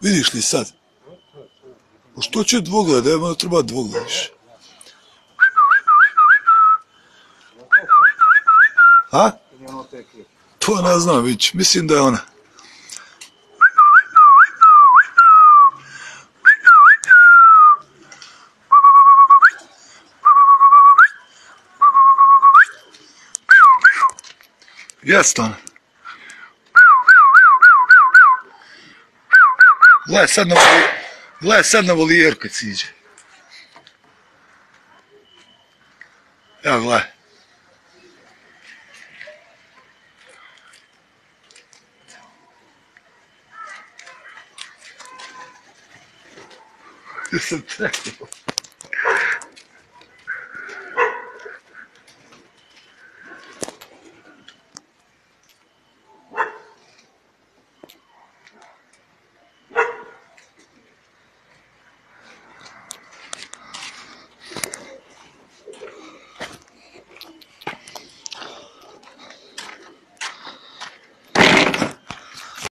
Vidiš li sad? Što će dvogled, evo treba dvogled više. A? To ne znam već, mislim da je ona. Jeste ona. Gledaj sad na volijer kad siđe. Evo gledaj. Jesam čekao.